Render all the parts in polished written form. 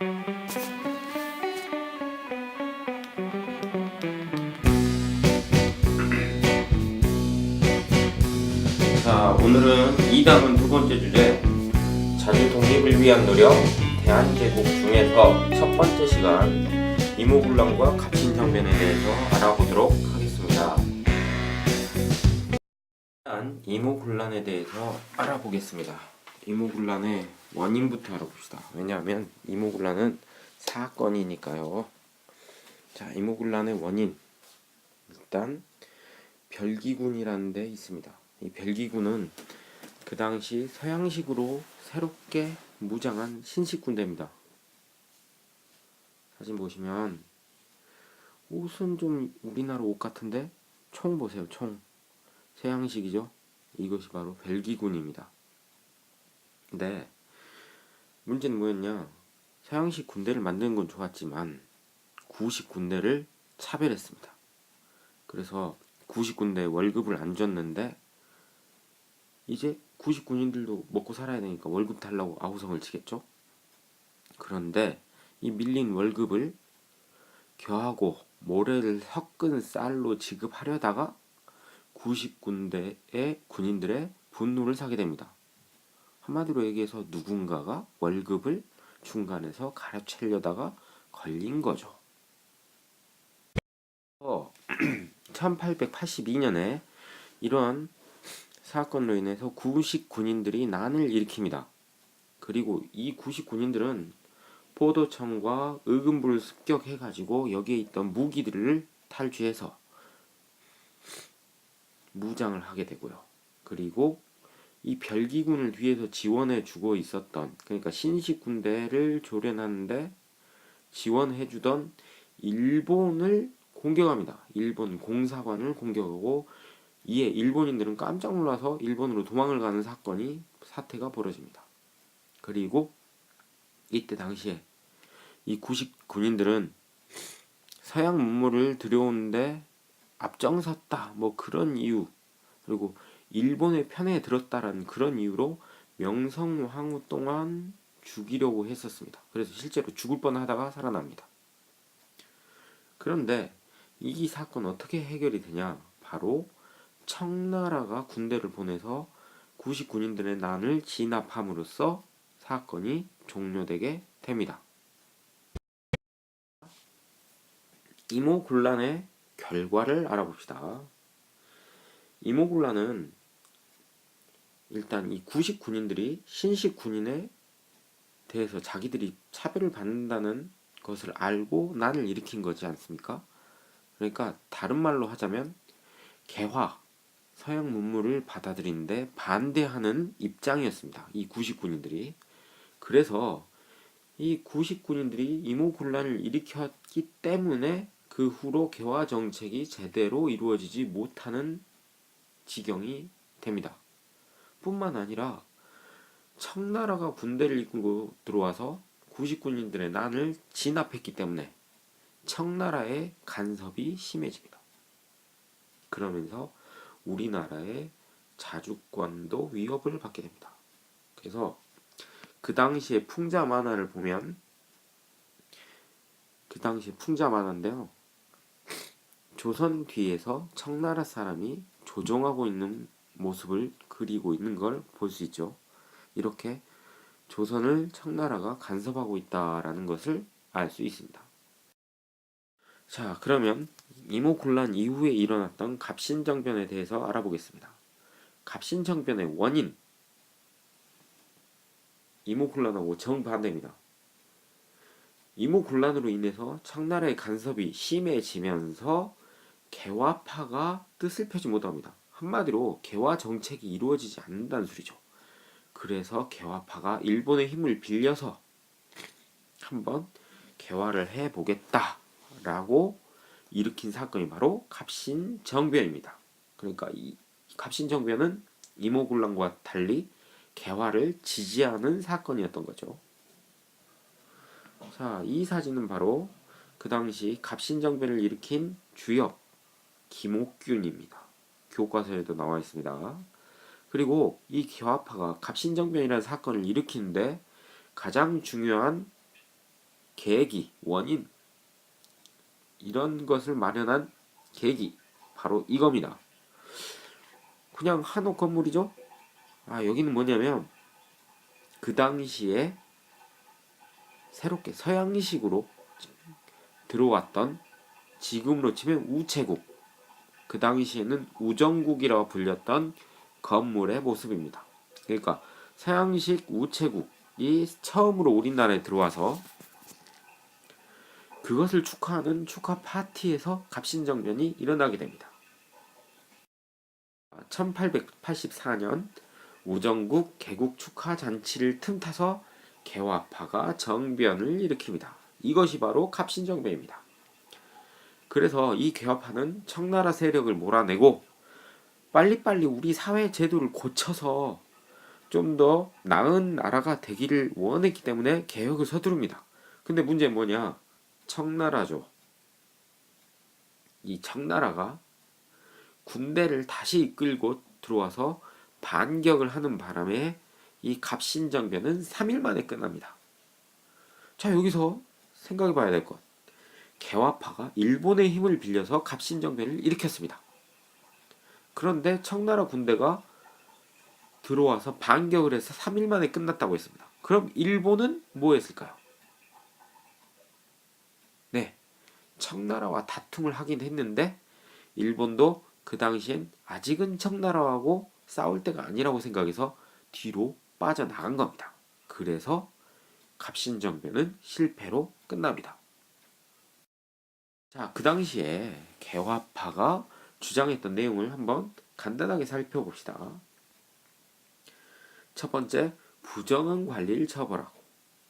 자, 오늘은 2담은 두 번째 주제, 자주 독립을 위한 노력, 대한제국 중에서 첫 번째 시간, 이모군란과 갑신정변에 대해서 알아보도록 하겠습니다. 일단 이모군란에 대해서 알아보겠습니다. 이모군란의 원인부터 알아봅시다. 왜냐하면 이모군란은 사건이니까요. 자, 이모군란의 원인, 일단 별기군이라는 데 있습니다. 이 별기군은 그 당시 서양식으로 새롭게 무장한 신식 군대입니다. 사진 보시면 옷은 좀 우리나라 옷 같은데 총 보세요. 총 서양식이죠. 이것이 바로 별기군입니다. 근데 문제는 뭐였냐, 서양식 군대를 만드는 건 좋았지만 구식 군대를 차별했습니다. 그래서 구식 군대 월급을 안 줬는데 이제 구식 군인들도 먹고 살아야 되니까 월급 달라고 아우성을 치겠죠. 그런데 이 밀린 월급을 겨하고 모래를 섞은 쌀로 지급하려다가 구식 군대의 군인들의 분노를 사게 됩니다. 한마디로 얘기해서 누군가가 월급을 중간에서 가로채려다가 걸린 거죠. 1882년에 이러한 사건으로 인해서 구식 군인들이 난을 일으킵니다. 그리고 이 구식 군인들은 포도청과 의금부를 습격해가지고 여기에 있던 무기들을 탈취해서 무장을 하게 되고요. 그리고 이 별기군을 뒤에서 지원해주고 있었던, 그러니까 신식 군대를 조련하는데 지원해주던 일본을 공격합니다. 일본 공사관을 공격하고 이에 일본인들은 깜짝 놀라서 일본으로 도망을 가는 사태가 벌어집니다. 그리고 이때 당시에 이 구식 군인들은 서양 문물을 들여오는데 앞장섰다, 뭐 그런 이유, 그리고 일본의 편에 들었다라는 그런 이유로 명성황후 동안 죽이려고 했었습니다. 그래서 실제로 죽을 뻔하다가 살아납니다. 그런데 이 사건 어떻게 해결이 되냐, 바로 청나라가 군대를 보내서 구식 군인들의 난을 진압함으로써 사건이 종료되게 됩니다. 이모군란의 결과를 알아봅시다. 이모군란은 일단 이 구식 군인들이 신식 군인에 대해서 자기들이 차별을 받는다는 것을 알고 난을 일으킨 거지 않습니까? 그러니까 다른 말로 하자면 개화, 서양 문물을 받아들이는데 반대하는 입장이었습니다. 이 구식 군인들이. 그래서 이 구식 군인들이 이모군란을 일으켰기 때문에 그 후로 개화 정책이 제대로 이루어지지 못하는 지경이 됩니다. 뿐만 아니라 청나라가 군대를 이끌고 들어와서 구식 군인들의 난을 진압했기 때문에 청나라의 간섭이 심해집니다. 그러면서 우리나라의 자주권도 위협을 받게 됩니다. 그래서 그 당시의 풍자 만화를 보면, 그 당시의 풍자 만화인데요, 조선 뒤에서 청나라 사람이 조종하고 있는 모습을 그리고 있는 걸 볼 수 있죠. 이렇게 조선을 청나라가 간섭하고 있다라는 것을 알 수 있습니다. 자, 그러면 이모군란 이후에 일어났던 갑신정변에 대해서 알아보겠습니다. 갑신정변의 원인, 이모군란하고 정반대입니다. 이모군란으로 인해서 청나라의 간섭이 심해지면서 개화파가 뜻을 펴지 못합니다. 한마디로 개화 정책이 이루어지지 않는다는 소리죠. 그래서 개화파가 일본의 힘을 빌려서 한번 개화를 해보겠다라고 일으킨 사건이 바로 갑신정변입니다. 그러니까 이 갑신정변은 이모군란과 달리 개화를 지지하는 사건이었던 거죠. 자, 이 사진은 바로 그 당시 갑신정변을 일으킨 주역 김옥균입니다. 교과서에도 나와 있습니다. 그리고 이 개화파가 갑신정변이라는 사건을 일으키는데 가장 중요한 계기, 원인, 이런 것을 마련한 계기, 바로 이겁니다. 그냥 한옥 건물이죠? 여기는 뭐냐면 그 당시에 새롭게 서양식으로 들어왔던, 지금으로 치면 우체국, 그 당시에는 우정국이라고 불렸던 건물의 모습입니다. 그러니까 서양식 우체국이 처음으로 우리나라에 들어와서 그것을 축하하는 축하 파티에서 갑신정변이 일어나게 됩니다. 1884년 우정국 개국 축하 잔치를 틈타서 개화파가 정변을 일으킵니다. 이것이 바로 갑신정변입니다. 그래서 이 개화파는 청나라 세력을 몰아내고 빨리빨리 우리 사회 제도를 고쳐서 좀 더 나은 나라가 되기를 원했기 때문에 개혁을 서두릅니다. 근데 문제는 뭐냐? 청나라죠. 이 청나라가 군대를 다시 이끌고 들어와서 반격을 하는 바람에 이 갑신정변은 3일 만에 끝납니다. 자, 여기서 생각해 봐야 될 것. 개화파가 일본의 힘을 빌려서 갑신정변을 일으켰습니다. 그런데 청나라 군대가 들어와서 반격을 해서 3일 만에 끝났다고 했습니다. 그럼 일본은 뭐 했을까요? 네, 청나라와 다툼을 하긴 했는데 일본도 그 당시엔 아직은 청나라하고 싸울 때가 아니라고 생각해서 뒤로 빠져나간 겁니다. 그래서 갑신정변은 실패로 끝납니다. 자, 그 당시에 개화파가 주장했던 내용을 한번 간단하게 살펴봅시다. 첫 번째, 부정한 관리를 처벌하고,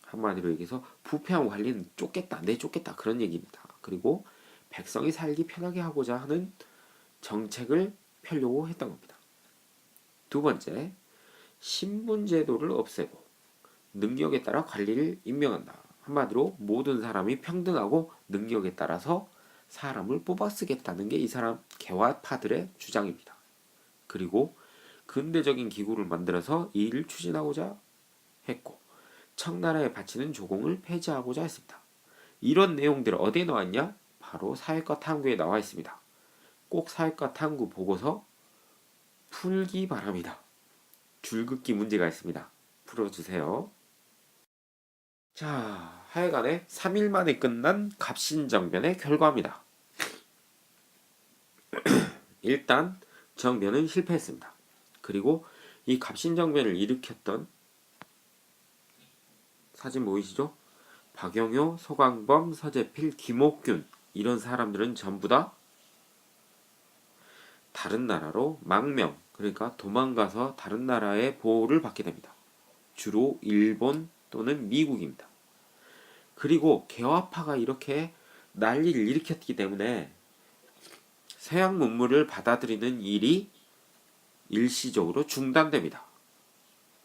한마디로 얘기해서 부패한 관리는 쫓겠다, 내쫓겠다, 그런 얘기입니다. 그리고 백성이 살기 편하게 하고자 하는 정책을 펴려고 했던 겁니다. 두 번째, 신분제도를 없애고 능력에 따라 관리를 임명한다. 한마디로 모든 사람이 평등하고 능력에 따라서 사람을 뽑아 쓰겠다는 게 이 사람 개화파들의 주장입니다. 그리고 근대적인 기구를 만들어서 이 일을 추진하고자 했고, 청나라에 바치는 조공을 폐지하고자 했습니다. 이런 내용들 어디에 나왔냐? 바로 사회과 탐구에 나와 있습니다. 꼭 사회과 탐구 보고서 풀기 바랍니다. 줄긋기 문제가 있습니다. 풀어주세요. 자, 하여간에 3일 만에 끝난 갑신정변의 결과입니다. 일단 정변은 실패했습니다. 그리고 이 갑신정변을 일으켰던, 사진 보이시죠? 박영효, 소강범, 서재필, 김옥균, 이런 사람들은 전부 다 다른 나라로 망명, 그러니까 도망가서 다른 나라의 보호를 받게 됩니다. 주로 일본 또는 미국입니다. 그리고 개화파가 이렇게 난리를 일으켰기 때문에 서양 문물을 받아들이는 일이 일시적으로 중단됩니다.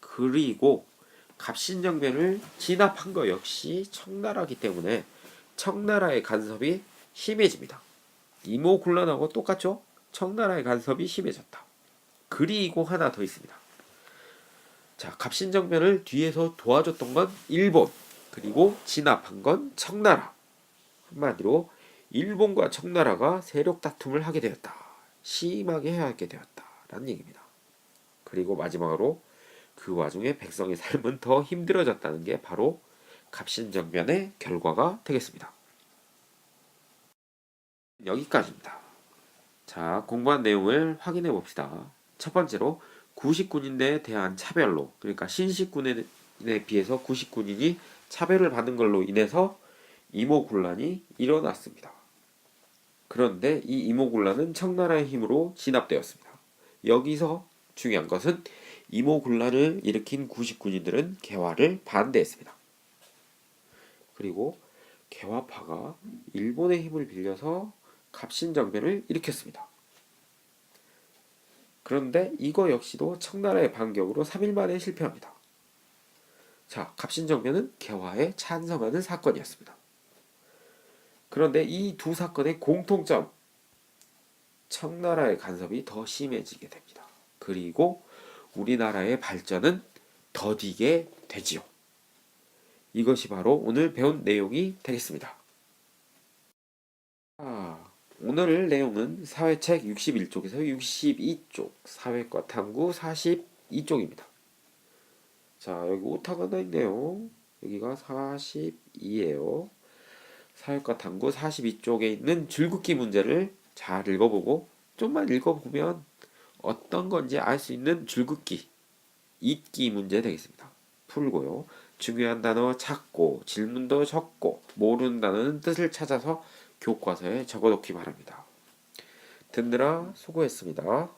그리고 갑신정변을 진압한 것 역시 청나라이기 때문에 청나라의 간섭이 심해집니다. 이모군란하고 똑같죠? 청나라의 간섭이 심해졌다. 그리고 하나 더 있습니다. 자, 갑신정변을 뒤에서 도와줬던 건 일본, 그리고 진압한 건 청나라. 한마디로 일본과 청나라가 세력 다툼을 하게 되었다. 심하게 하게 되었다라는 얘기입니다. 그리고 마지막으로 그 와중에 백성의 삶은 더 힘들어졌다는 게 바로 갑신정변의 결과가 되겠습니다. 여기까지입니다. 자, 공부한 내용을 확인해 봅시다. 첫 번째로 구식군인에 대한 차별로, 그러니까 신식군에 비해서 구식군인이 차별을 받는 걸로 인해서 이모군란이 일어났습니다. 그런데 이 이모군란은 청나라의 힘으로 진압되었습니다. 여기서 중요한 것은 이모군란을 일으킨 구식군인들은 개화를 반대했습니다. 그리고 개화파가 일본의 힘을 빌려서 갑신정변을 일으켰습니다. 그런데 이거 역시도 청나라의 반격으로 3일 만에 실패합니다. 자, 갑신정변은 개화에 찬성하는 사건이었습니다. 그런데 이 두 사건의 공통점, 청나라의 간섭이 더 심해지게 됩니다. 그리고 우리나라의 발전은 더디게 되지요. 이것이 바로 오늘 배운 내용이 되겠습니다. 오늘 내용은 사회책 61쪽에서 62쪽, 사회과 탐구 42쪽입니다. 자, 여기 오타가 하나 있네요. 여기가 42예요. 사회과 탐구 42쪽에 있는 줄긋기 문제를 잘 읽어보고 좀만 읽어보면 어떤 건지 알 수 있는 줄긋기, 읽기 문제 되겠습니다. 풀고요. 중요한 단어 찾고 질문도 적고 모르는 단어는 뜻을 찾아서 교과서에 적어놓기 바랍니다. 듣느라 수고했습니다.